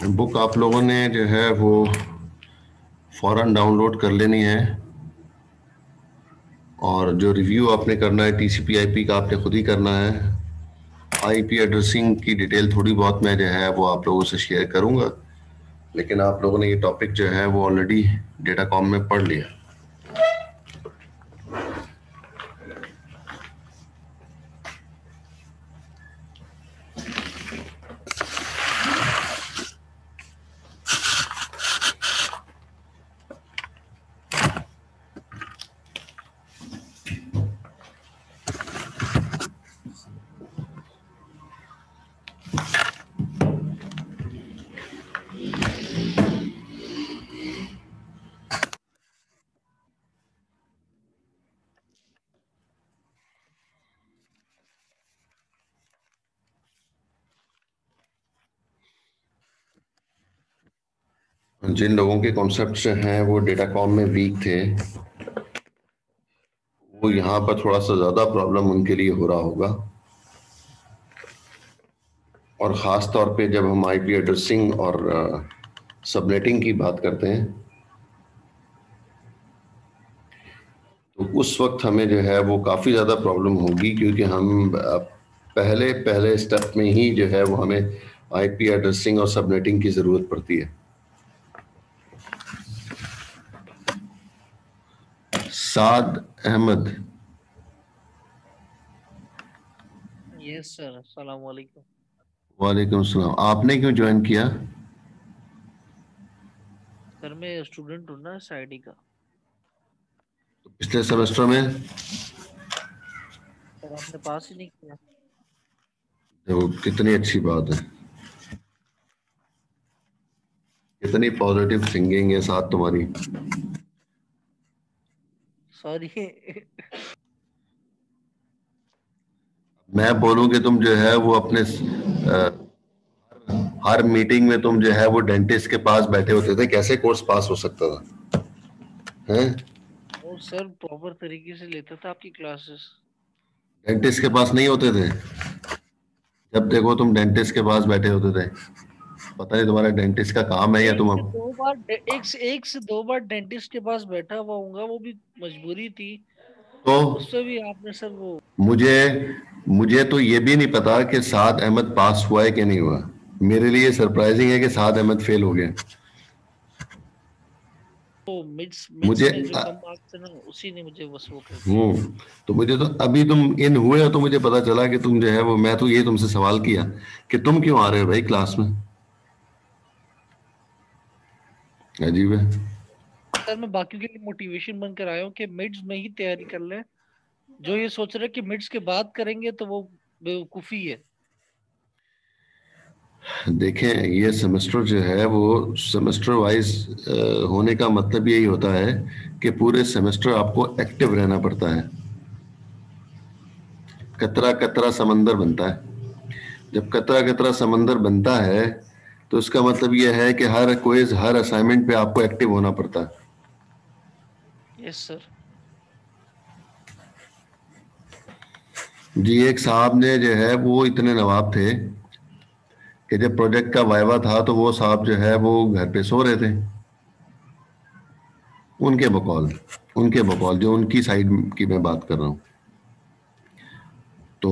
Book आप लोगों ने जो है वो फौरन डाउनलोड कर लेनी है, और जो रिव्यू आपने करना है टीसीपी आईपी का आपने खुद ही करना है। आईपी एड्रेसिंग की डिटेल थोड़ी बहुत मैं जो है वो आप लोगों से शेयर करूंगा, लेकिन आप लोगों ने ये टॉपिक जो है वो ऑलरेडी डेटाकॉम में पढ़ लिया। जिन लोगों के कॉन्सेप्ट्स हैं वो डेटाकॉम में वीक थे, वो यहाँ पर थोड़ा सा ज्यादा प्रॉब्लम उनके लिए हो रहा होगा। और ख़ास तौर पे जब हम आईपी एड्रेसिंग और सबनेटिंग की बात करते हैं, तो उस वक्त हमें जो है वो काफ़ी ज़्यादा प्रॉब्लम होगी, क्योंकि हम पहले पहले स्टेप में ही जो है वो हमें आईपी एड्रेसिंग और सबनेटिंग की ज़रूरत पड़ती है। साद अहमद। यस सर, अस्सलाम वालेकुम। वालेकुम सलाम। आपने क्यों ज्वाइन किया? सर मैं स्टूडेंट हूँ ना इस आईडी का। पिछले सेमेस्टर में? सर आपने पास ही नहीं किया। देखो कितनी अच्छी बात है, कितनी पॉजिटिव थिंकिंग है साथ तुम्हारी। सॉरी। मैं बोलूं कि तुम जो है वो अपने हर मीटिंग में तुम जो है वो डेंटिस्ट के पास बैठे होते थे, कैसे कोर्स पास हो सकता था? हैं? और सर प्रॉपर तरीके से लेता था आपकी क्लासेस। डेंटिस्ट के पास नहीं होते थे? जब देखो तुम डेंटिस्ट के पास बैठे होते थे। पता नहीं तुम्हारा डेंटिस्ट का काम है या एक तुम से दो बार एक से दो बार डेंटिस्ट के पास बैठा हुआ हूँगा, वो भी मजबूरी थी। तो उससे भी आपने सर वो मुझे मुझे तो ये भी नहीं पता कि साद अहमद पास हुआ है कि नहीं हुआ। मेरे लिए सरप्राइजिंग है कि साद अहमद फेल हो गया। मिड्स मिड्स मुझे में जो कम मार्क्स है ना, उसी ने मुझे बस वो कर दिया। हूँ, तो मुझे तो अभी तुम इन हुए हो तो मुझे पता चला कि तुम जो है वो, मैं तो ये तुमसे सवाल किया कि तुम क्यों आ रहे हो भाई क्लास में। अजीब है। सर मैं बाकियों के लिए मोटिवेशन बनकर आया हूँ कि मिड्स में ही तैयारी कर लें। जो ये सोच रहे हैं कि मिड्स के बाद करेंगे तो वो बेवकूफ़ी है। देखें, ये सेमेस्टर जो है वो सेमेस्टर वाइज होने का मतलब यही होता है कि पूरे सेमेस्टर आपको एक्टिव रहना पड़ता है। कतरा कतरा समंदर बनता है। जब कतरा कतरा समंदर बनता है तो इसका मतलब यह है कि हर क्विज हर असाइनमेंट पे आपको एक्टिव होना पड़ता है। Yes sir. जी, एक साहब ने जो है वो इतने नवाब थे कि जब प्रोजेक्ट का वाइवा था तो वो साहब जो है वो घर पे सो रहे थे। उनके बकौल उनके बकौल जो उनकी साइड की मैं बात कर रहा हूँ। तो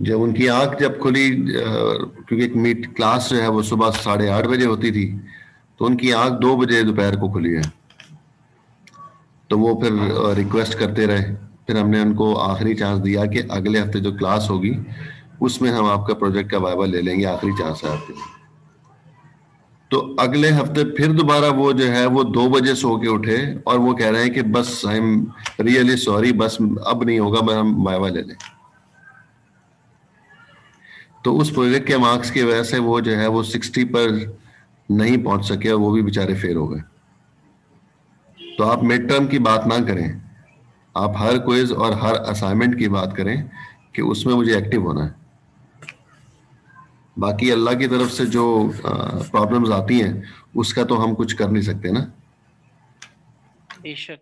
जब उनकी आंख जब खुली, क्योंकि एक मीट क्लास जो है वो सुबह 8:30 बजे होती थी, तो उनकी आंख 2 बजे दोपहर को खुली है। तो वो फिर रिक्वेस्ट करते रहे। फिर हमने उनको आखिरी चांस दिया कि अगले हफ्ते जो क्लास होगी उसमें हम आपका प्रोजेक्ट का वाइवा ले लेंगे, आखिरी चांस है आपके लिए। तो अगले हफ्ते फिर दोबारा वो जो है वो 2 बजे सो के उठे और वो कह रहे हैं कि बस आई एम रियली सॉरी, बस अब नहीं होगा, मैं हम वाइवा ले लें। तो उस प्रोजेक्ट के मार्क्स की वजह से वो जो है वो 60 पर नहीं पहुंच सके और वो भी बेचारे फेल हो गए। तो आप मिड टर्म की बात ना करें, आप हर क्विज और हर असाइनमेंट की बात करें कि उसमें मुझे एक्टिव होना है। बाकी अल्लाह की तरफ से जो प्रॉब्लम्स आती हैं उसका तो हम कुछ कर नहीं सकते ना। बेशक।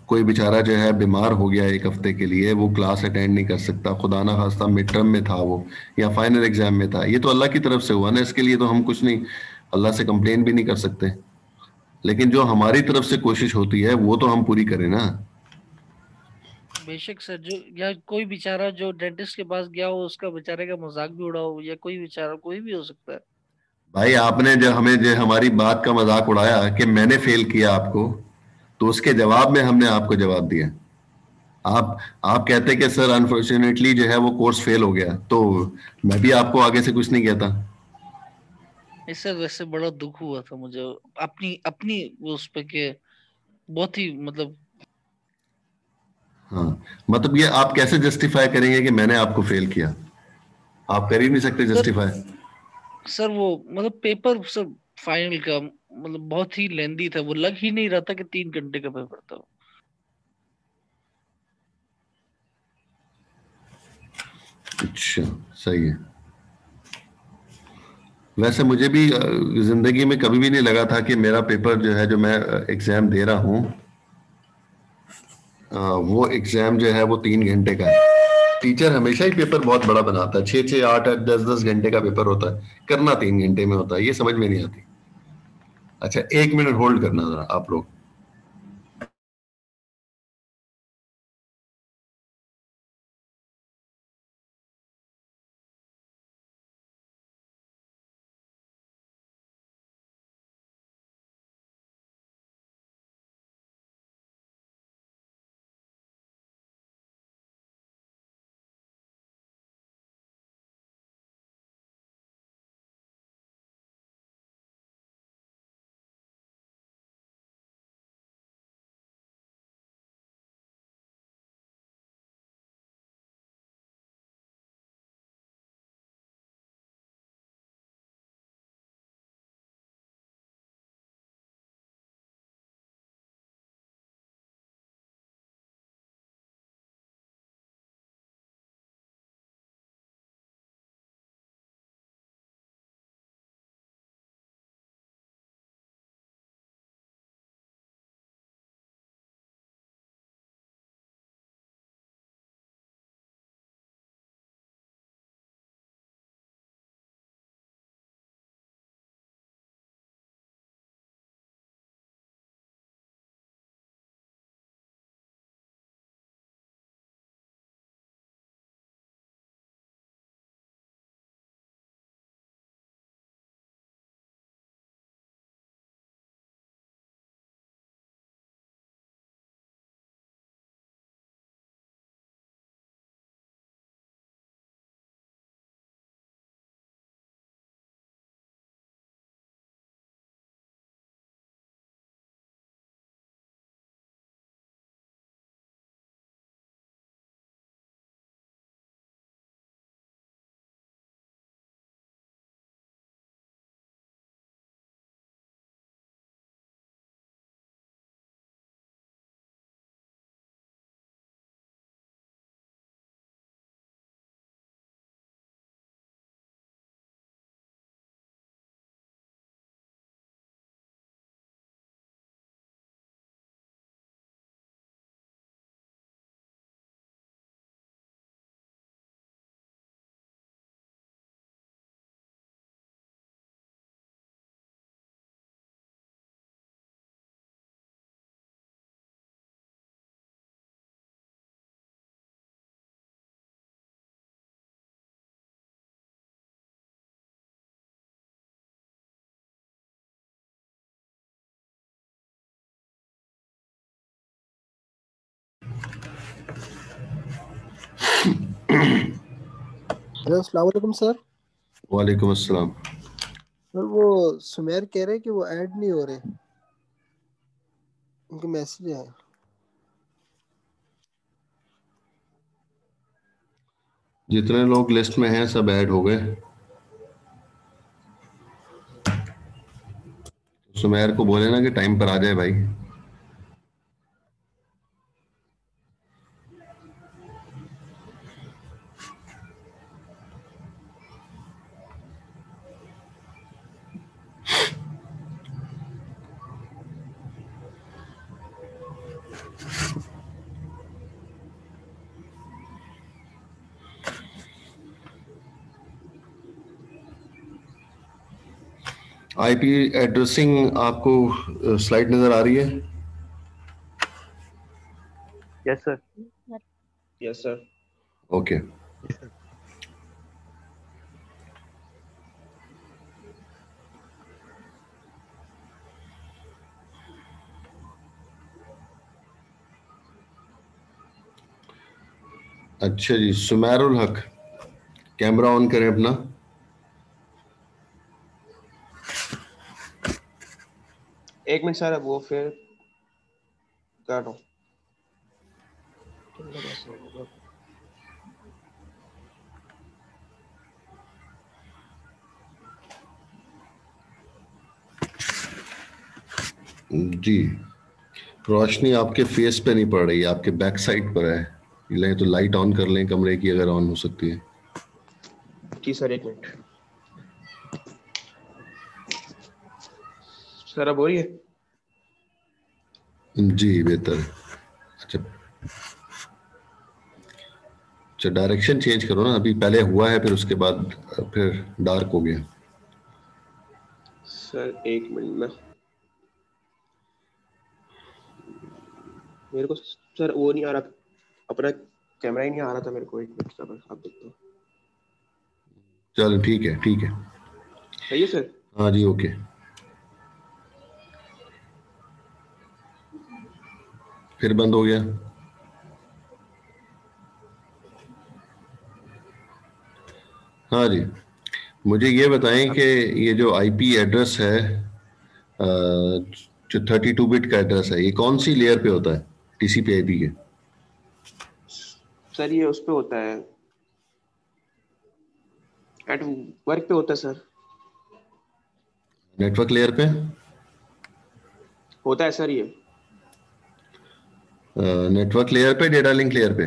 कोई बेचारा जो है बीमार हो गया एक हफ्ते के लिए, वो क्लास अटेंड नहीं कर सकता, खुदा ना खास्ता मिड टर्म में था वो या फाइनल एग्जाम में था, ये तो अल्लाह की तरफ से हुआ ना, इसके लिए तो हम कुछ नहीं, अल्लाह से कंप्लेन भी नहीं कर सकते। लेकिन जो हमारी तरफ से कोशिश होती है वो तो हम पूरी करें ना। बेशक सर, जो या कोई बेचारा जो डेंटिस्ट के पास गया हो उसका बेचारे का मजाक भी उड़ा हो, या कोई बेचारा कोई भी हो सकता है। भाई आपने जो हमें जो हमारी बात का मजाक उड़ाया कि मैंने फेल किया आपको, तो उसके जवाब में हमने आपको जवाब दिया। आप आप कहते कि सर अनफॉर्चुनेटली जो है वो कोर्स फेल हो गया, तो मैं भी आपको आगे से कुछ नहीं कहता। इस सर वैसे बड़ा दुख हुआ था मुझे अपनी अपनी उस पे के, बहुत ही मतलब। हाँ, मतलब ये आप कैसे जस्टिफाई करेंगे कि मैंने आपको फेल किया? आप कर ही नहीं सकते सर जस्टिफाई। सर वो मतलब पेपर सर फाइनल का मतलब बहुत ही लेंदी था, वो लग ही नहीं रहा था कि 3 घंटे का पेपर था। अच्छा, सही है। वैसे मुझे भी जिंदगी में कभी भी नहीं लगा था कि मेरा पेपर जो है, जो मैं एग्जाम दे रहा हूँ, वो एग्जाम जो है वो 3 घंटे का है। टीचर हमेशा ही पेपर बहुत बड़ा बनाता है, 6 6 8 8 10 10 घंटे का पेपर होता है, करना 3 घंटे में होता है, ये समझ में नहीं आती। अच्छा, 1 मिनट होल्ड करना जरा आप लोग। हेलो अस्सलाम वालेकुम सर। वालेकुम अस्सलाम। सर वो सुमेर कह रहे हैं कि वो ऐड नहीं हो रहे, उनके मैसेज है। जितने लोग लिस्ट में हैं सब ऐड हो गए। सुमेर को बोले ना कि टाइम पर आ जाए भाई। आईपी एड्रेसिंग आपको स्लाइड नजर आ रही है? Yes sir. Yes sir. Okay. अच्छा जी, सुमेरुल हक, कैमरा ऑन करें अपना। एक मिनट सर, वो फिर कर रहा हूँ। कैसे होगा? जी, रोशनी आपके फेस पे नहीं पड़ रही है, आपके बैक साइड पर है। ले तो लाइट ऑन कर लें कमरे की, अगर ऑन हो सकती है। जी सर, एक मिनट। सर अब हो रही है? जी बेहतर है। अच्छा अच्छा, डायरेक्शन चेंज करो ना, अभी पहले हुआ है फिर उसके बाद फिर डार्क हो गया। सर एक मिनट में, मेरे को सर वो नहीं आ रहा, अपना कैमरा ही नहीं आ रहा था मेरे को। एक मिनट सर, आप देखते हो। चलो ठीक है, ठीक है। सही है सर। हाँ जी, ओके। फिर बंद हो गया। हाँ जी, मुझे ये बताएं कि ये जो आईपी एड्रेस है, जो 32 बिट का एड्रेस है, ये कौन सी लेयर पे होता है टीसीपी आईपी के? सर ये उस पे होता है, एट वर्क पे होता है सर। नेटवर्क लेयर पे? होता है सर ये। नेटवर्क लेयर पे, डेटा लिंक लेयर पे?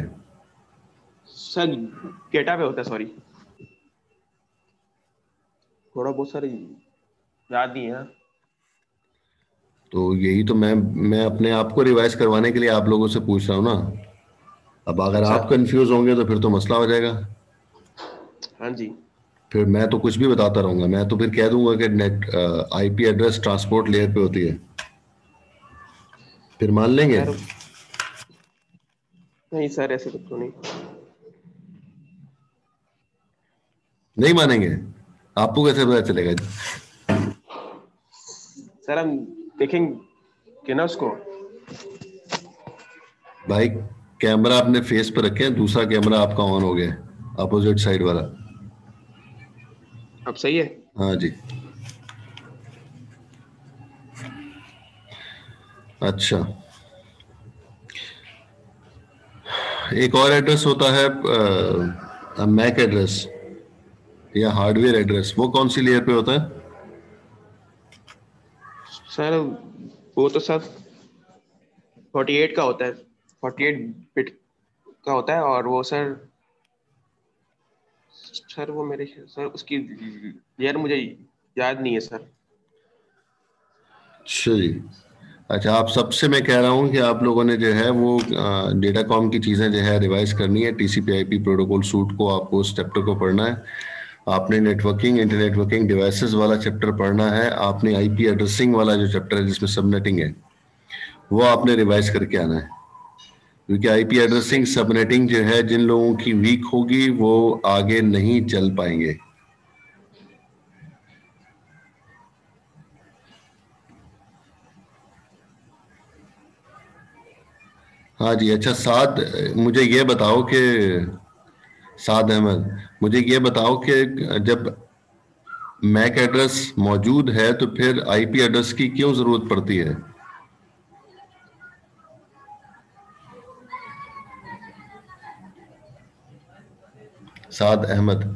सर डेटा पे होता है, सॉरी। थोड़ा बहुत सर याद नहीं है। तो यही तो मैं अपने आप को रिवाइज करवाने के लिए आप लोगों से पूछ रहा हूँ ना। अब अगर अच्छा। आप कंफ्यूज होंगे तो फिर तो मसला हो जाएगा। हाँ जी। फिर मैं तो कुछ भी बताता रहूंगा, मैं तो फिर कह दूंगा कि net IP address transport layer पे होती है, फिर मान लेंगे? सर नहीं सर, ऐसे कुछ तो नहीं। नहीं मानेंगे? आपको कैसे पता चलेगा? सर हम देखेंगे ना उसको। भाई, कैमरा अपने फेस पर रखें, दूसरा कैमरा आपका ऑन हो गया, अपोजिट साइड वाला। अब सही है? हाँ जी। अच्छा, एक और एड्रेस होता है मैक एड्रेस या हार्डवेयर एड्रेस, वो कौन सी लेयर पे होता है? सर वो तो सर 48 का होता है, 48 बिट का होता है। और वो सर, सर वो मेरे सर उसकी लेयर मुझे याद नहीं है सर। अच्छा जी। अच्छा, आप सबसे मैं कह रहा हूँ कि आप लोगों ने जो है वो डेटा कॉम की चीज़ें जो है रिवाइज करनी है। टीसीपी आईपी प्रोटोकॉल सूट को आपको उस चैप्टर को पढ़ना है। आपने नेटवर्किंग, इंटरनेटवर्किंग डिवाइसेस वाला चैप्टर पढ़ना है। आपने आईपी एड्रेसिंग वाला जो चैप्टर है जिसमें सबनेटिंग है, वो आपने रिवाइज करके आना है। क्योंकि आईपी एड्रेसिंग, सबनेटिंग जो है, जिन लोगों की वीक होगी वो आगे नहीं चल पाएंगे। हाँ जी। अच्छा साद, मुझे ये बताओ कि साद अहमद, मुझे ये बताओ कि जब मैक एड्रेस मौजूद है तो फिर आईपी एड्रेस की क्यों जरूरत पड़ती है? साद अहमद,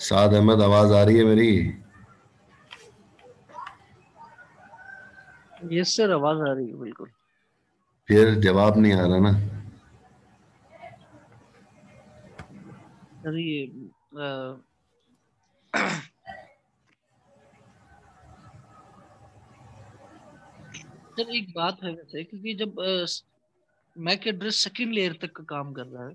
साद अहमद, आवाज आ रही है मेरी? यस सर, आवाज आ रही है बिल्कुल। फिर जवाब नहीं आ रहा ना। सर ये सर एक बात है वैसे, क्योंकि जब मैक एड्रेस सेकंड लेयर तक का काम कर रहा है,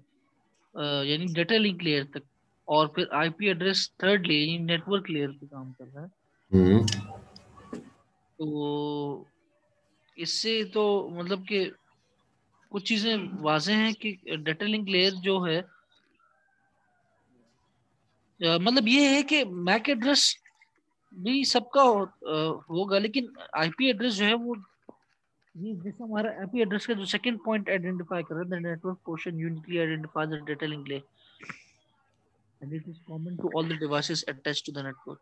यानी डेटा लिंक लेयर तक, और फिर आईपी एड्रेस थर्ड लेयर यानी नेटवर्क लेयर पे काम कर रहा है। हम्म। तो इससे तो मतलब कि कुछ चीजें वाज़ेह हैं कि डेटा लिंक लेयर जो है, मतलब ये है कि मैक एड्रेस भी सबका होगा, लेकिन आईपी एड्रेस जो है वो, ये जैसे हमारा आईपी एड्रेस का जो सेकंड पॉइंट आइडेंटिफाई कर रहा है, the network portion uniquely identify the data link layer and it is common to all the devices attached to the network.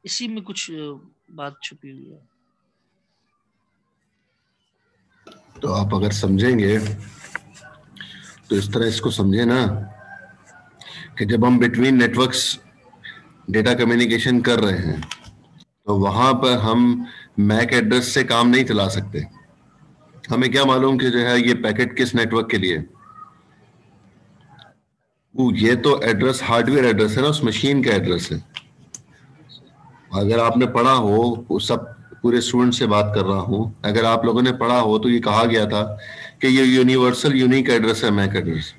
इसी में कुछ बात छुपी हुई है। तो आप अगर समझेंगे तो इस तरह इसको समझे ना कि जब हम बिटवीन नेटवर्क्स डेटा कम्युनिकेशन कर रहे हैं तो वहां पर हम मैक एड्रेस से काम नहीं चला सकते। हमें क्या मालूम कि जो है ये पैकेट किस नेटवर्क के लिए, ये तो एड्रेस हार्डवेयर एड्रेस है ना, उस मशीन का एड्रेस है। अगर आपने पढ़ा हो, सब पूरे स्टूडेंट से बात कर रहा हूं, अगर आप लोगों ने पढ़ा हो तो ये कहा गया था कि ये यूनिवर्सल यूनिक एड्रेस है, मैक एड्रेस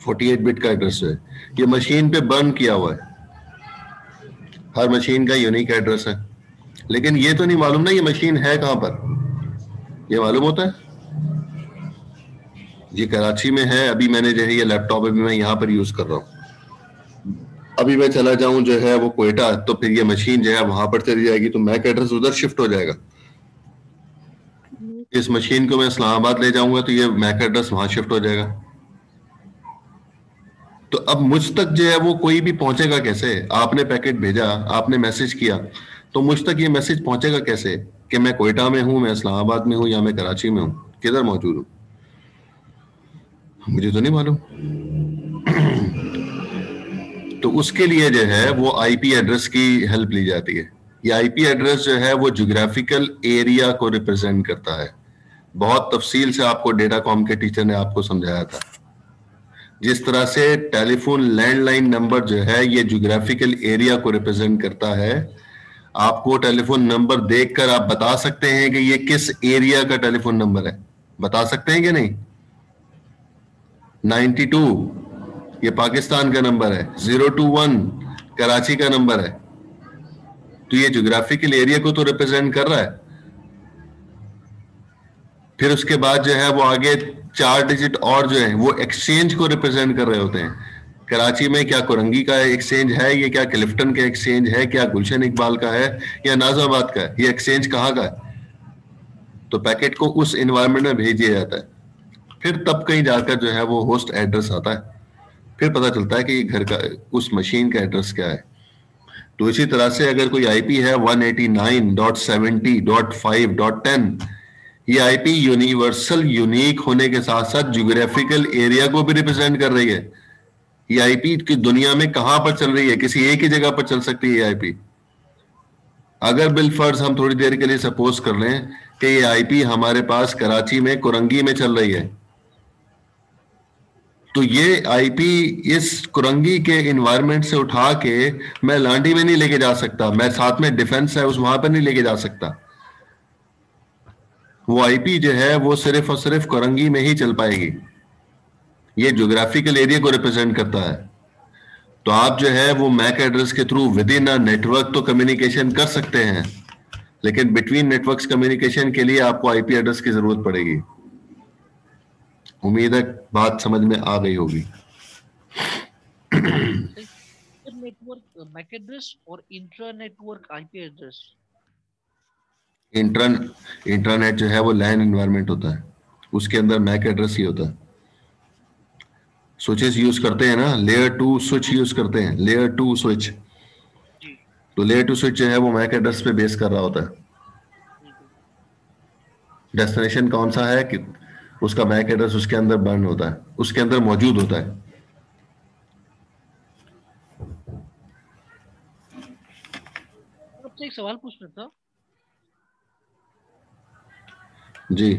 48 बिट का एड्रेस है। ये मशीन पे बर्न किया हुआ है, हर मशीन का यूनिक एड्रेस है। लेकिन ये तो नहीं मालूम ना ये मशीन है कहां पर, ये मालूम होता है ये कराची में है। अभी मैंने जो है ये लैपटॉप अभी मैं यहाँ पर यूज कर रहा हूँ, अभी मैं चला जाऊं जो है वो क्वेटा, तो फिर ये मशीन जो है वहां पर चली जाएगी, तो मैक एड्रेस उधर शिफ्ट हो जाएगा। इस मशीन को मैं इस्लामाबाद ले जाऊंगा तो ये मैक एड्रेस वहां शिफ्ट हो जाएगा। तो अब मुझ तक जो है वो कोई भी पहुंचेगा कैसे? आपने पैकेट भेजा, आपने मैसेज किया, तो मुझ तक ये मैसेज पहुंचेगा कैसे कि मैं क्वेटा में हूं, मैं इस्लामाबाद में हूं या मैं कराची में हूं, किधर मौजूद हूं? मुझे तो नहीं मालूम। तो उसके लिए जो है वो आईपी एड्रेस की हेल्प ली जाती है। ये आईपी एड्रेस जो है वो ज्योग्राफिकल एरिया को रिप्रेजेंट करता है। बहुत तफसील से आपको डेटा कॉम के टीचर ने आपको समझाया था। जिस तरह से टेलीफोन लैंडलाइन नंबर जो है ये ज्योग्राफिकल एरिया को रिप्रेजेंट करता है, आपको टेलीफोन नंबर देखकर आप बता सकते हैं कि ये किस एरिया का टेलीफोन नंबर है, बता सकते हैं कि नहीं? 92 ये पाकिस्तान का नंबर है, 021 कराची का नंबर है। तो ये ज्योग्राफिकल एरिया को तो रिप्रेजेंट कर रहा है। फिर उसके बाद जो है वो आगे 4 डिजिट और जो है वो एक्सचेंज को रिप्रेजेंट कर रहे होते हैं। कराची में क्या कुरंगी का एक्सचेंज है, ये क्या क्लिफ्टन का एक्सचेंज है, क्या गुलशन इकबाल का है, या नाजाबाद का है, ये एक्सचेंज कहाँ का है? तो पैकेट को उस एनवायरनमेंट में भेज दिया जाता है। फिर तब कहीं जाकर जो है वो होस्ट एड्रेस आता है, फिर पता चलता है कि ये घर का उस मशीन का एड्रेस क्या है। तो इसी तरह से अगर कोई आईपी है 189.70.5.10, ये आईपी यूनिवर्सल यूनिक होने के साथ साथ ज्योग्राफिकल एरिया को भी रिप्रेजेंट कर रही है। ये आईपी की दुनिया में कहां पर चल रही है? किसी एक ही जगह पर चल सकती है ये आईपी। अगर बिलफर्ज हम थोड़ी देर के लिए सपोज कर लें कि ये आईपी हमारे पास कराची में कुरंगी में चल रही है, तो ये आईपी इस कुरंगी के इन्वायरमेंट से उठा के मैं लांडी में नहीं लेके जा सकता, मैं साथ में डिफेंस है उस वहां पर नहीं लेके जा सकता। वो आईपी जो है वो सिर्फ और सिर्फ कुरंगी में ही चल पाएगी। ये ज्योग्राफिकल एरिया को रिप्रेजेंट करता है। तो आप जो है वो मैक एड्रेस के through with in a network तो कम्युनिकेशन कर सकते हैं, लेकिन बिटवीन नेटवर्क्स कम्युनिकेशन के लिए आपको आईपी एड्रेस की जरूरत पड़ेगी। उम्मीद है बात समझ में आ गई होगी। नेटवर्क मैक एड्रेस और intra network IP address. Internet जो है वो लैन एनवायरनमेंट होता है, उसके अंदर मैक एड्रेस ही होता है। स्विचेस यूज करते हैं ना, लेयर 2 स्विच यूज करते हैं, लेयर 2 स्विच। तो लेयर 2 स्विच जो है वो मैक एड्रेस पे बेस कर रहा होता है। डेस्टिनेशन कौन सा है कि उसका मैक एड्रेस उसके अंदर बर्न होता है, उसके अंदर मौजूद होता है। आपसे एक सवाल पूछना था जी।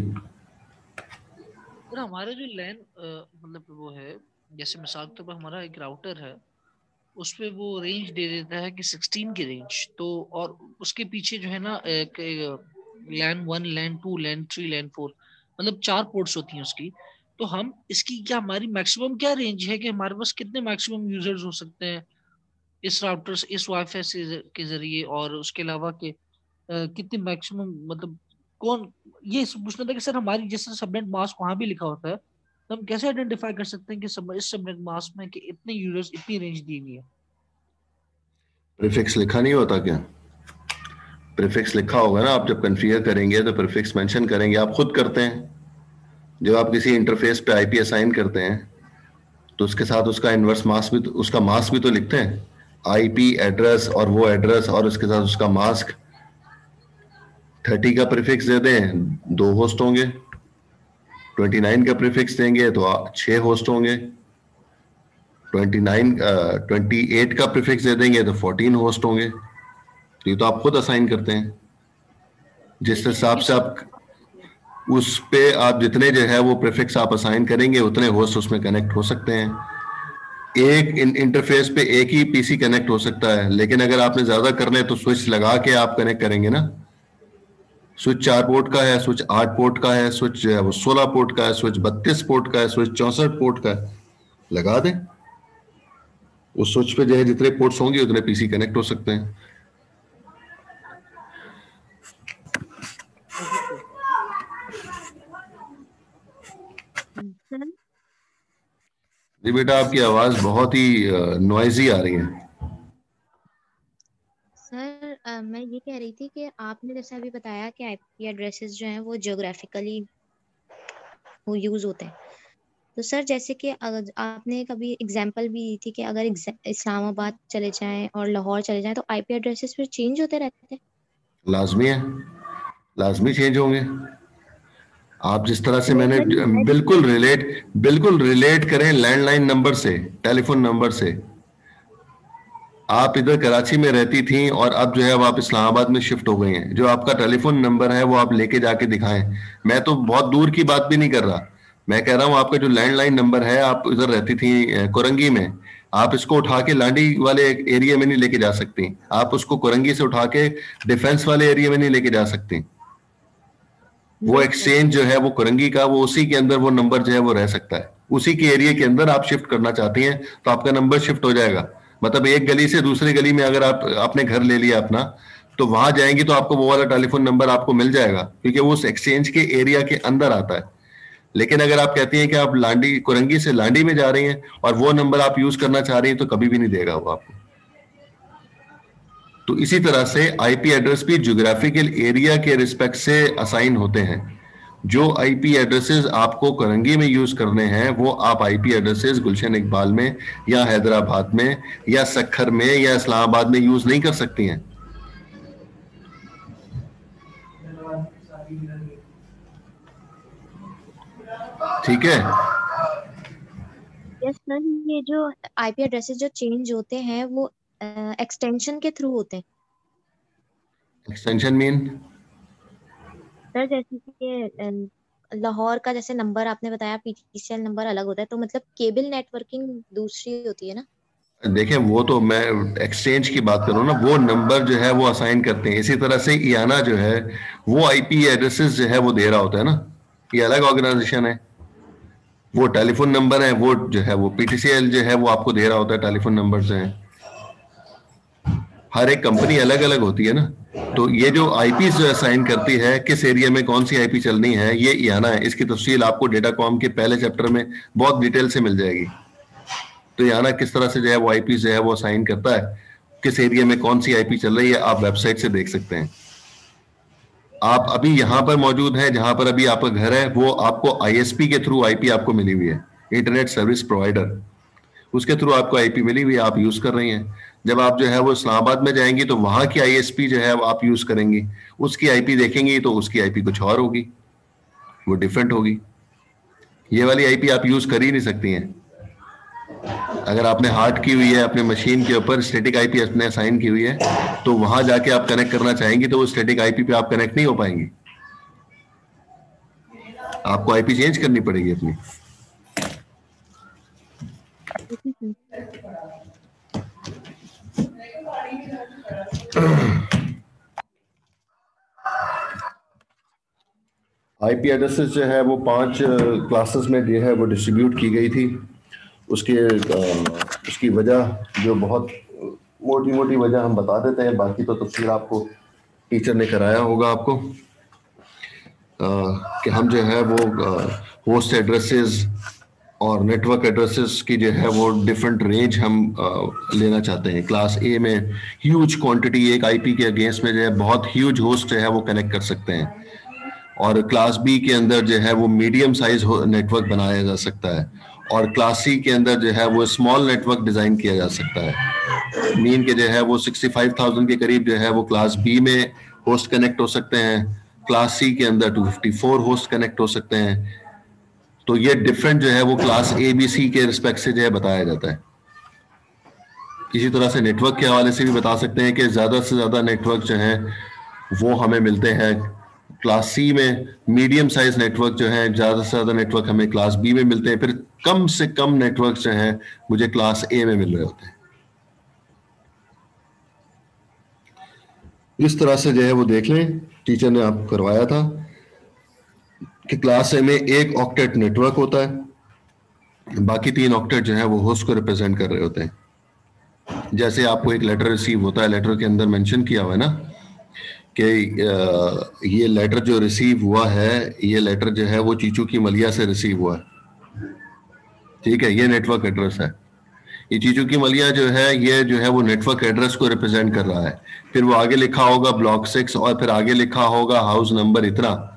सर, हमारे जो लैन मतलब वो है, जैसे मिसाल के तौर पर हमारा एक राउटर है, उस पे वो रेंज दे देता है कि 16 की रेंज, तो और उसके पीछे जो है ना एक लैन 1 लैन 2 लैन 3 लैन 4, मतलब 4 पोर्ट्स होती हैं उसकी, तो हम इसकी क्या हमारी मैक्सिमम क्या रेंज है कि हमारे पास कितने मैक्सिमम यूजर्स हो सकते हैं इस राउटर से, इस वाईफाई से के जरिए, और उसके अलावा के कितनी मैक्सिमम मतलब कौन, ये पूछना था कि सर हमारी जैसे सबनेट मास्क वहां भी लिखा होता है, तो हम कैसे आइडेंटिफाई कर सकते हैं कि इस सबनेट मास्क में कि इतने यूजर्स इतनी रेंज दी हुई है? प्रीफिक्स लिखा नहीं होता क्या? प्रीफिक्स लिखा होगा ना, आप जब कॉन्फ़िगर करेंगे तो प्रीफिक्स मेंशन करेंगे, आप खुद करते हैं जब आप किसी इंटरफेस पे आईपी असाइन करते हैं, तो उसके साथ उसका इनवर्स मास्क भी तो, उसका मास्क भी तो लिखते हैं, आईपी एड्रेस और वो एड्रेस और उसके साथ उसका मास्क। 30 का प्रीफिक्स दे दें, 2 होस्ट होंगे। 29 का प्रीफिक्स देंगे तो 6 होस्ट होंगे। 28 का प्रीफिक्स दे देंगे तो 14 होस्ट होंगे। तो ये तो आप खुद असाइन करते हैं, जिस हिसाब से आप उस पे आप जितने जो है वो प्रीफिक्स आप असाइन करेंगे उतने होस्ट उसमें कनेक्ट हो सकते हैं। एक इंटरफेस पे एक ही पीसी कनेक्ट हो सकता है, लेकिन अगर आपने ज्यादा करना है तो स्विच लगा के आप कनेक्ट करेंगे ना। स्विच 4 पोर्ट का है, स्विच 8 पोर्ट का है, स्विच जो है वो 16 पोर्ट का है, स्विच 32 पोर्ट का है, स्विच 64 पोर्ट का है, लगा दें। उस स्विच पे जो है जितने पोर्ट्स होंगे उतने पीसी कनेक्ट हो सकते हैं। सर जी बेटा, आपकी आवाज बहुत ही नॉइजी आ रही है। सर मैं ये कह रही थी कि आपने जैसे अभी बताया कि आईपी एड्रेसेस जो हैं वो जियोग्राफिकली वो यूज होते हैं, तो सर जैसे कि अगर आपने कभी एग्जांपल भी दी थी कि अगर इस्लामाबाद चले जाएं और लाहौर चले जाएं तो आईपी एड्रेसेस फिर चेंज होते रहते हैं? लाजमी है, लाजमी चेंज होंगे। आप जिस तरह से नहीं मैंने सर, मैं बिल्कुल रिलेट करें लैंडलाइन नंबर से, टेलीफोन नंबर से। आप इधर कराची में रहती थी और अब जो है वो आप इस्लामाबाद में शिफ्ट हो गई हैं, जो आपका टेलीफोन नंबर है वो आप लेके जाके दिखाएं। मैं तो बहुत दूर की बात भी नहीं कर रहा, मैं कह रहा हूं आपका जो लैंडलाइन नंबर है, आप इधर रहती थी कोरंगी में, आप इसको उठा के लांडी वाले एरिया में नहीं लेके जा सकती, आप उसको कोरंगी से उठा के डिफेंस वाले एरिया में नहीं लेके जा सकती। वो नहीं सर। एक्सचेंज जो है वो कोरंगी का, वो उसी के अंदर वो नंबर जो है वो रह सकता है, उसी के एरिया के अंदर आप शिफ्ट करना चाहती हैं तो आपका नंबर शिफ्ट हो जाएगा। मतलब एक गली से दूसरी गली में अगर आप आपने घर ले लिया अपना, तो वहां जाएंगी तो आपको वो वाला टेलीफोन नंबर आपको मिल जाएगा, क्योंकि वो उस एक्सचेंज के एरिया के अंदर आता है। लेकिन अगर आप कहती हैं कि आप लांडी कोरंगी से लांडी में जा रही हैं और वो नंबर आप यूज करना चाह रही हैं, तो कभी भी नहीं देगा वो आपको। तो इसी तरह से आईपी एड्रेस भी ज्योग्राफिकल एरिया के रिस्पेक्ट से असाइन होते हैं। जो आईपी एड्रेसेस आपको करंगी में यूज करने हैं, वो आप आईपी एड्रेसेस गुलशन इकबाल में या हैदराबाद में या सक्खर में या इस्लामाबाद में यूज नहीं कर सकती हैं। ठीक है। यस सर, ये जो आईपी एड्रेसेस जो चेंज होते हैं वो एक्सटेंशन के थ्रू होते हैं? Extension mean? सर जैसे कि लाहौर का जैसे नंबर आपने बताया पीटीसीएल नंबर अलग होता है, तो मतलब केबल नेटवर्किंग दूसरी होती है ना? देखें, वो तो मैं एक्सचेंज की बात करूं ना, वो नंबर जो है वो असाइन करते हैं। इसी तरह से इयाना जो है वो आईपी एड्रेसेस जो है वो दे रहा होता है ना, ये अलग ऑर्गेनाइजेशन है। वो टेलीफोन नंबर है, वो जो है वो पीटीसीएल जो है वो आपको दे रहा होता है टेलीफोन नंबर जो है। हर एक कंपनी अलग अलग होती है ना। तो ये जो आईपी जो असाइन करती है किस एरिया में कौन सी आईपी चलनी है, ये इयाना है। इसकी तफसील आपको डेटाकॉम के पहले चैप्टर में बहुत डिटेल से मिल जाएगी। तो इयाना किस तरह से जो है वो आईपी जो है वो असाइन करता है, किस एरिया में कौन सी आईपी चल रही है, आप वेबसाइट से देख सकते हैं। आप अभी यहां पर मौजूद हैं, जहां पर अभी आपका घर है, वो आपको आईएसपी के थ्रू आईपी आपको मिली हुई है, इंटरनेट सर्विस प्रोवाइडर, उसके थ्रू आपको आईपी मिली हुई है, आप यूज कर रही हैं। जब आप जो है वो इस्लामाबाद में जाएंगी तो वहां की आईएसपी जो है वो आप यूज करेंगी, उसकी आईपी देखेंगी तो उसकी आईपी कुछ और होगी, वो डिफरेंट होगी। ये वाली आईपी आप यूज कर ही नहीं सकती हैं। अगर आपने हार्ड की हुई है अपने मशीन के ऊपर, स्टैटिक आईपी अपने असाइन की हुई है, तो वहां जाके आप कनेक्ट करना चाहेंगी तो वो स्टैटिक आईपी पे आप कनेक्ट नहीं हो पाएंगी, आपको आईपी चेंज करनी पड़ेगी अपनी। आईपी एड्रेसेस जो है वो 5 क्लासेस में जो है वो डिस्ट्रीब्यूट की गई थी। उसकी वजह जो बहुत मोटी मोटी वजह हम बता देते हैं, बाकी तो तफसील आपको टीचर ने कराया होगा आपको, कि हम जो है वो होस्ट एड्रेसेस और नेटवर्क एड्रेसेस की जो है वो डिफरेंट रेंज हम लेना चाहते हैं। क्लास ए में ह्यूज क्वांटिटी एक आईपी के अगेंस्ट में जो है बहुत ह्यूज होस्ट जो है वो कनेक्ट कर सकते हैं, और क्लास बी के अंदर जो है वो मीडियम साइज नेटवर्क बनाया जा सकता है, और क्लास सी के अंदर जो है वो स्मॉल नेटवर्क डिजाइन किया जा सकता है। मीन के जो है वो 65,000 के करीब जो है वो क्लास बी में होस्ट कनेक्ट हो सकते हैं, क्लास सी के अंदर 254 होस्ट कनेक्ट हो सकते हैं। तो ये डिफरेंट जो है वो क्लास ए बी सी के रिस्पेक्ट से जो है बताया जाता है। इसी तरह से नेटवर्क के हवाले से भी बता सकते हैं कि ज्यादा से ज्यादा नेटवर्क जो है वो हमें मिलते हैं क्लास सी में, मीडियम साइज नेटवर्क जो है ज्यादा से ज्यादा नेटवर्क हमें क्लास बी में मिलते हैं, फिर कम से कम नेटवर्क जो है मुझे क्लास ए में मिल रहे होते हैं। इस तरह से जो है वो देख लें, टीचर ने आपको करवाया था कि क्लास ए में एक ऑक्टेट नेटवर्क होता है, बाकी 3 ऑक्टेट जो है वो होस्ट को रिप्रेजेंट कर रहे होते हैं। जैसे आपको एक लेटर रिसीव होता है, लेटर के अंदर मेंशन किया हुआ है ना कि ये लेटर जो रिसीव हुआ है, ये लेटर जो है वो चीचू की मलिया से रिसीव हुआ है, ठीक है, ये नेटवर्क एड्रेस है। ये चीचू की मलिया जो है ये जो है वो नेटवर्क एड्रेस को रिप्रेजेंट कर रहा है। फिर वो आगे लिखा होगा ब्लॉक 6 और फिर आगे लिखा होगा हाउस नंबर इतना।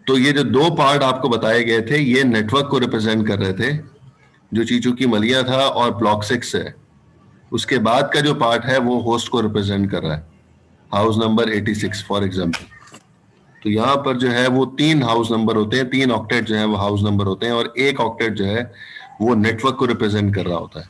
तो ये जो 2 पार्ट आपको बताए गए थे ये नेटवर्क को रिप्रेजेंट कर रहे थे, जो चीचू की मलिया था और ब्लॉक 6 है। उसके बाद का जो पार्ट है वो होस्ट को रिप्रेजेंट कर रहा है, हाउस नंबर 86 फॉर एग्जाम्पल। तो यहाँ पर जो है वो 3 हाउस नंबर होते हैं, 3 ऑक्टेट जो है वो हाउस नंबर होते हैं, और एक ऑक्टेट जो है वो नेटवर्क को रिप्रेजेंट कर रहा होता है।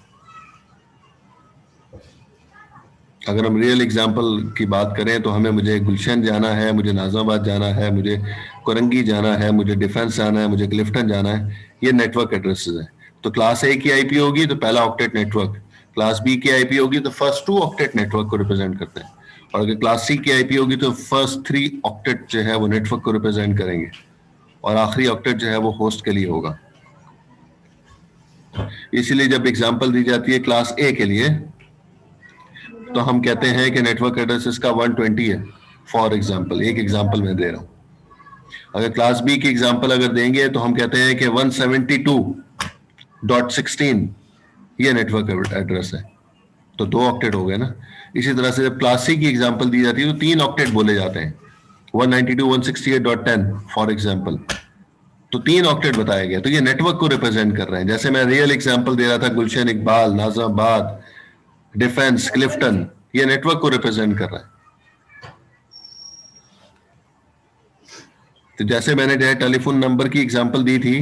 अगर हम रियल एग्जांपल की बात करें तो मुझे गुलशन जाना है, मुझे नाज़ाबाद जाना है, मुझे कोरंगी जाना है, मुझे डिफेंस जाना है, मुझे क्लिफ्टन जाना है, ये नेटवर्क एड्रेसेस हैं। तो क्लास ए की आईपी होगी तो पहला ऑक्टेट नेटवर्क, क्लास बी की आईपी होगी तो फर्स्ट 2 ऑक्टेट नेटवर्क को रिप्रेजेंट करते हैं, और अगर क्लास सी की आईपी होगी तो फर्स्ट 3 ऑक्टेट जो है वो नेटवर्क को रिप्रेजेंट करेंगे, और आखिरी ऑक्टेट जो है वो होस्ट के लिए होगा। इसीलिए जब एग्जांपल दी जाती है क्लास ए के लिए तो हम कहते हैं कि नेटवर्क एड्रेस इसका 120 है फॉर एग्जांपल, एक एग्जांपल मैं दे रहा हूं। अगर क्लास बी की एग्जांपल अगर देंगे तो हम कहते हैं कि 172.16 ये नेटवर्क एड्रेस है, तो 2 ऑक्टेट हो गए ना। इसी तरह से जब क्लास सी की एग्जांपल दी जाती है तो 3 ऑक्टेट बोले जाते हैं, 192.168.10 फॉर एग्जांपल, तो 3 ऑक्टेट बताया गया। तो ये नेटवर्क को रिप्रेजेंट कर रहे हैं। जैसे मैं रियल एग्जांपल दे रहा था गुलशन, इकबाल, नाज़ाबाद, डिफेंस, क्लिफ्टन, ये नेटवर्क को रिप्रेजेंट कर रहा है। तो जैसे मैंने जो है टेलीफोन नंबर की एग्जांपल दी थी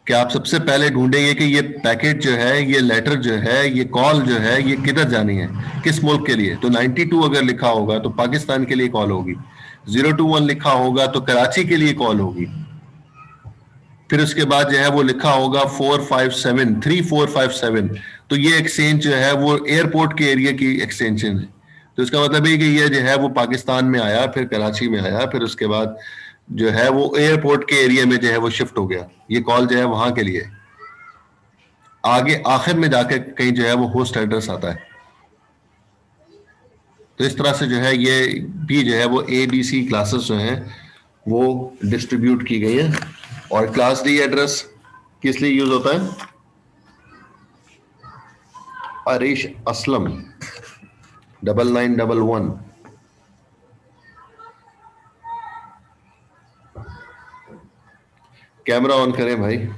कि आप सबसे पहले ढूंढेंगे कि ये पैकेट जो है, ये लेटर जो है, ये कॉल जो है, ये किधर जानी है, किस मुल्क के लिए। तो 92 अगर लिखा होगा तो पाकिस्तान के लिए कॉल होगी, 021 लिखा होगा तो कराची के लिए कॉल होगी, फिर उसके बाद जो है वो लिखा होगा 3457 तो ये एक्सचेंज जो है वो एयरपोर्ट के एरिया की एक्सटेंशन है। तो इसका मतलब है कि ये जो है वो पाकिस्तान में आया, फिर कराची में आया, फिर उसके बाद जो है वो एयरपोर्ट के एरिया में जो है वो शिफ्ट हो गया। ये कॉल जो है वहां के लिए, आगे आखिर में जाकर कहीं जो है वो होस्ट एड्रेस आता है। तो इस तरह से जो है ये भी जो है वो ABC क्लासेस जो हैं वो डिस्ट्रीब्यूट की गई है। और क्लास D एड्रेस किस लिए यूज होता है? अरीश असलम 9911 कैमरा ऑन करें भाई।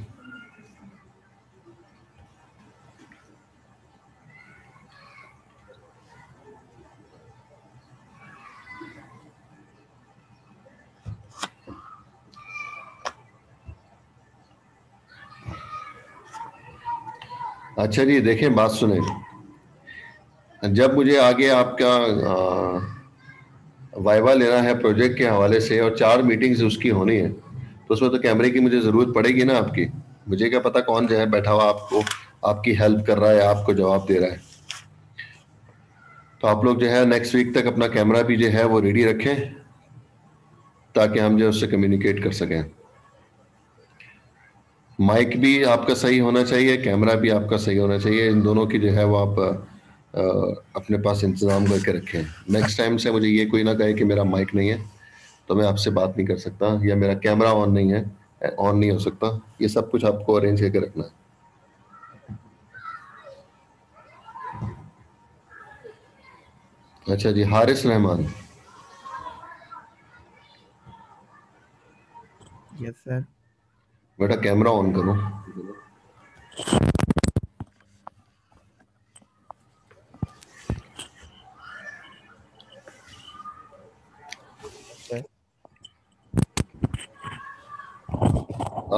अच्छा जी, देखें, बात सुने। जब मुझे आगे आपका वाइवा लेना है प्रोजेक्ट के हवाले से और 4 मीटिंग्स उसकी होनी है, तो उसमें तो कैमरे की मुझे ज़रूरत पड़ेगी ना आपकी। मुझे क्या पता कौन जो है बैठा हुआ आपको आपकी हेल्प कर रहा है, आपको जवाब दे रहा है। तो आप लोग जो है नेक्स्ट वीक तक अपना कैमरा भी जो है वो रेडी रखें, ताकि हम जो उससे कम्युनिकेट कर सकें। माइक भी आपका सही होना चाहिए, कैमरा भी आपका सही होना चाहिए। इन दोनों की जो है वो आप अपने पास इंतज़ाम करके रखें। नेक्स्ट टाइम से मुझे ये कोई ना कहे कि मेरा माइक नहीं है तो मैं आपसे बात नहीं कर सकता, या मेरा कैमरा ऑन नहीं है, ऑन नहीं हो सकता। ये सब कुछ आपको अरेंज करके रखना है। अच्छा जी, हारिस रहमान। Yes sir. बेटा कैमरा ऑन करो।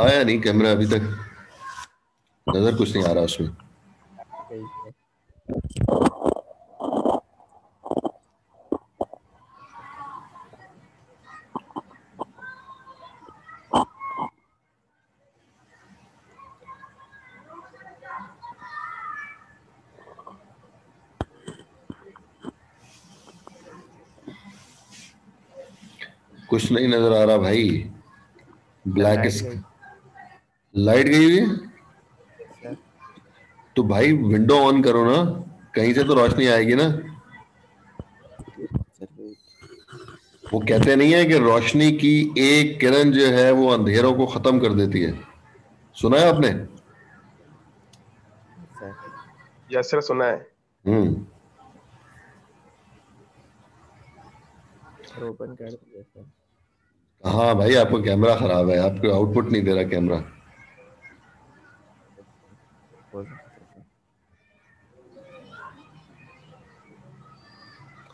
आया नहीं कैमरा अभी तक, नजर कुछ नहीं आ रहा उसमें। कुछ नहीं नजर आ रहा भाई, ब्लैक। लाइट गई हुई है तो भाई विंडो ऑन करो ना, कहीं से तो रोशनी आएगी ना। वो कहते नहीं है कि रोशनी की एक किरण जो है वो अंधेरों को खत्म कर देती है, सुना है आपने? यस सर, सुना है। ओपन कर दिया सर। हाँ भाई, आपका कैमरा खराब है, आपको आउटपुट नहीं दे रहा कैमरा।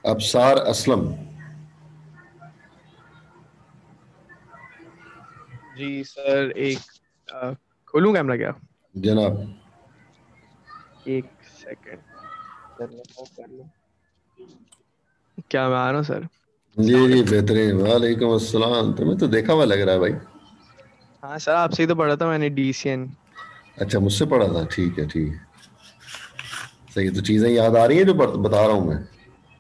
अबसार असलम। जी सर, खोलूं कैमरा क्या? जनाब एक सेकंड सर, मैं ऑफ कर लूं। क्या मैं आ रहा हूँ सर? जी जी बेहतरीन, वालेकुम अस्सलाम। तुम्हें तो देखा हुआ लग रहा है भाई। हाँ सर, आपसे ही तो पढ़ा था मैंने DCN। अच्छा, मुझसे पढ़ा था, ठीक है ठीक है, सही है। तो चीजें याद आ रही हैं जो बता रहा हूँ मैं?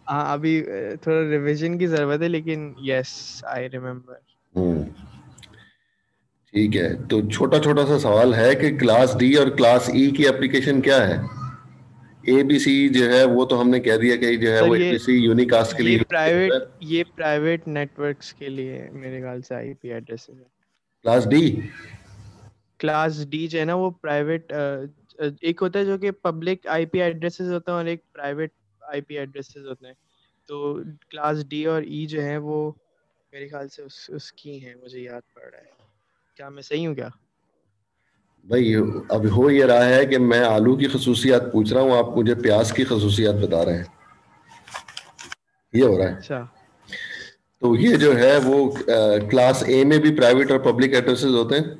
हाँ, अभी थोड़ा रिवीजन की जरूरत है, लेकिन यस आई रिमेम्बर। ठीक है, तो छोटा छोटा सा सवाल है कि क्लास डी और क्लास ई की एप्लीकेशन क्या है? ABC जो है वो तो हमने कह दिया कि जो है सर वो ABC यूनिकास्ट के लिए ये प्राइवेट नेटवर्क्स के लिए मेरे ख्याल से IP एड्रेस है। क्लास डी, क्लास डी जो है ना वो प्राइवेट, एक होता है जो कि पब्लिक IP एड्रेसेस होते हैं और एक प्राइवेट IP एड्रेसेस होते हैं। तो क्लास डी और ई जो है वो मेरे ख्याल से उसकी हैं, मुझे याद पड़ रहा है। क्या मैं सही हूँ क्या? भाई अब हो ये रहा है कि मैं आलू की खसूसियात पूछ रहा हूँ, आप मुझे प्याज की खसूसियात बता रहे हैं, ये हो रहा है। अच्छा, तो ये जो है वो क्लास ए में भी प्राइवेट और पब्लिक एड्रेसेस होते हैं,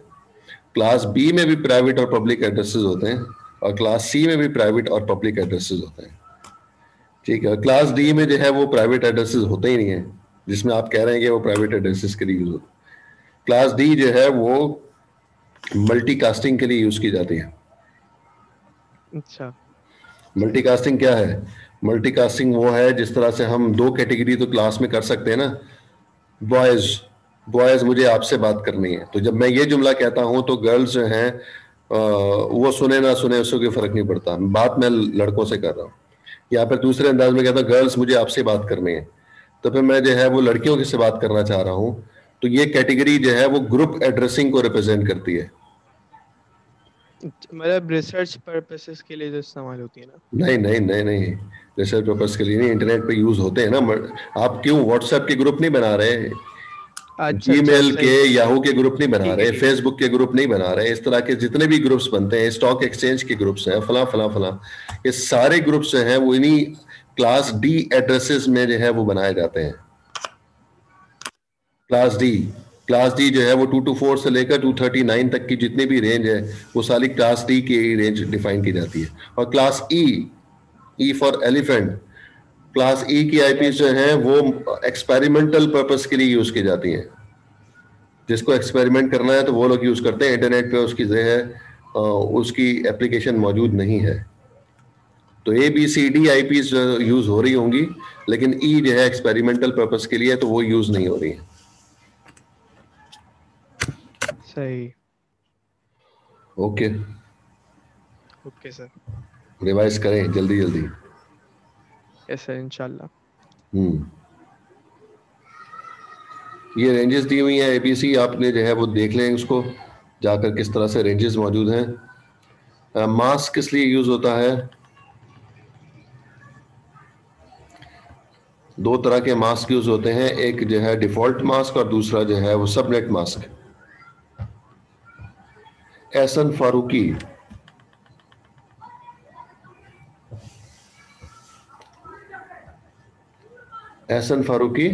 क्लास बी में भी प्राइवेट और पब्लिक एड्रेसेस होते हैं, और क्लास सी में भी प्राइवेट और पब्लिक एड्रेसेस होते हैं। ठीक है, क्लास डी में जो है वो प्राइवेट एड्रेसेस होते ही नहीं है, जिसमें आप कह रहे हैं कि वो प्राइवेट एड्रेसेस के लिए यूज होते हैं। क्लास डी जो है वो मल्टीकास्टिंग के लिए यूज की जाती है। अच्छा। मल्टीकास्टिंग क्या है? मल्टीकास्टिंग वो है जिस तरह से हम दो कैटेगरी तो क्लास में कर सकते हैं ना, बॉयज बॉयज मुझे आपसे बात करनी है, तो जब मैं ये जुमला कहता हूं तो गर्ल्स जो हैं वो सुने ना सुने उससे कोई फर्क नहीं पड़ता, बात मैं लड़कों से कर रहा हूँ। या फिर दूसरे अंदाज में कहता हूँ गर्ल्स मुझे आपसे बात करनी है, तो फिर मैं जो है वो लड़कियों से बात करना चाह रहा हूँ। तो ये कैटेगरी जो है वो ग्रुप एड्रेसिंग को रिप्रेजेंट करती है। मतलब रिसर्च पर्पसेस के लिए जो इस्तेमाल होती है ना? नहीं नहीं नहीं नहीं, रिसर्च पर्पस के लिए नहीं, इंटरनेट पे यूज होते हैं ना। आप क्यों व्हाट्सएप के ग्रुप नहीं बना रहे, अच्छा, जीमेल अच्छा, के, याहू के ग्रुप नहीं बना ठीक है, रहे, ठीक है। फेसबुक के ग्रुप नहीं बना रहे, इस तरह के जितने भी ग्रुप्स बनते हैं, स्टॉक एक्सचेंज के ग्रुप्स हैं, फला फला फला, ये सारे ग्रुप्स जो हैं वो इन्हीं क्लास डी एड्रेसेस में जो है वो बनाए जाते हैं। क्लास डी जो है वो 224 से लेकर 239 तक की जितनी भी रेंज है वो सारी क्लास डी की रेंज डिफाइन की जाती है। और class E for elephant, class ई की आईपी जो है वो एक्सपेरिमेंटल पर्पस के लिए यूज की जाती हैं। जिसको एक्सपेरिमेंट करना है तो वो लोग यूज करते हैं, इंटरनेट पे उसकी जो है उसकी एप्लीकेशन मौजूद नहीं है। तो ABCD आईपी यूज हो रही होंगी, लेकिन ई जो है एक्सपेरिमेंटल पर्पस के लिए तो वो यूज नहीं हो रही है। सही। Okay, okay sir. रिवाइज करें जल्दी जल्दी। यस सर, इंशाल्लाह। ये रेंजेस दी हुई हैं एबीसी, आपने जो है वो देख लें उसको जाकर किस तरह से रेंजेस मौजूद हैं। मास्क किस लिए यूज होता है? दो तरह के मास्क यूज होते हैं, एक जो है डिफॉल्ट मास्क और दूसरा जो है वो subnet mask. Ehsan Farooqui, Ehsan Farooqui,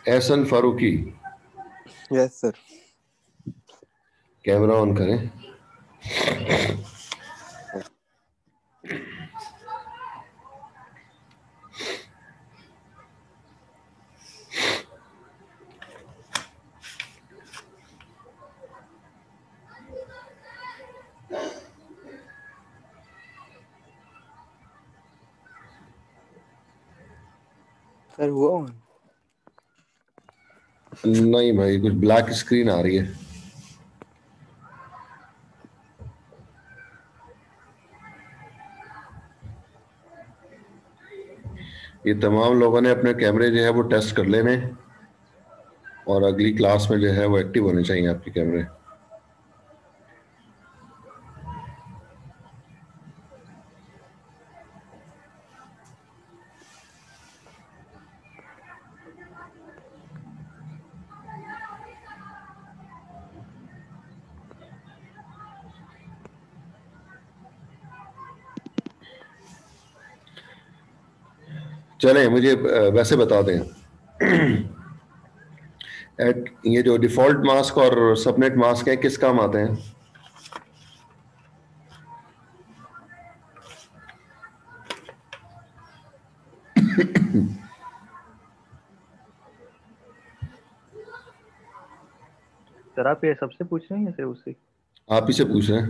Ehsan Farooqui, yes sir. Camera on करें। सर हुआ ऑन? नहीं भाई, कुछ ब्लैक स्क्रीन आ रही है। ये तमाम लोगों ने अपने कैमरे जो है वो टेस्ट कर लेने और अगली क्लास में जो है वो एक्टिव होने चाहिए आपके कैमरे। चलें, मुझे वैसे बता दें ये जो डिफॉल्ट मास्क और सबनेट मास्क है किस काम आते हैं? सर आप ये सबसे पूछ रहे हैं या सिर्फ उससे? आप ही से पूछ रहे हैं,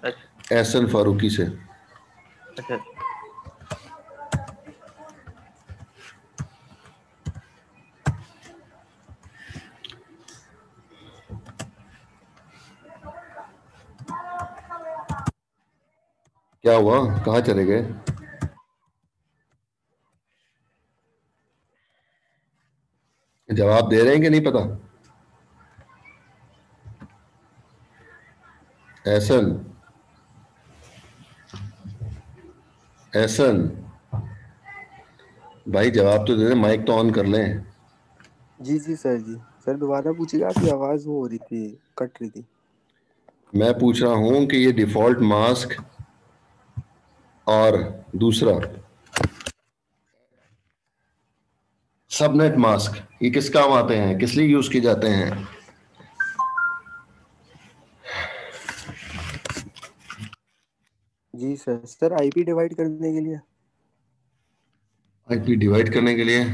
अच्छा एहसन फारूकी से। अच्छा। क्या हुआ, कहाँ चले गए? जवाब दे रहे हैं कि नहीं पता? एहसन, एहसन भाई जवाब तो दे दें, माइक तो ऑन कर लें। जी जी सर जी। सर दोबारा पूछिएगा, आपकी आवाज वो हो रही थी, कट रही थी। मैं पूछ रहा हूं कि ये डिफॉल्ट मास्क और दूसरा सबनेट मास्क ये किस काम आते हैं, किस लिए यूज किए जाते हैं? जी सर। सर आईपी डिवाइड करने के लिए। आईपी डिवाइड करने के लिए।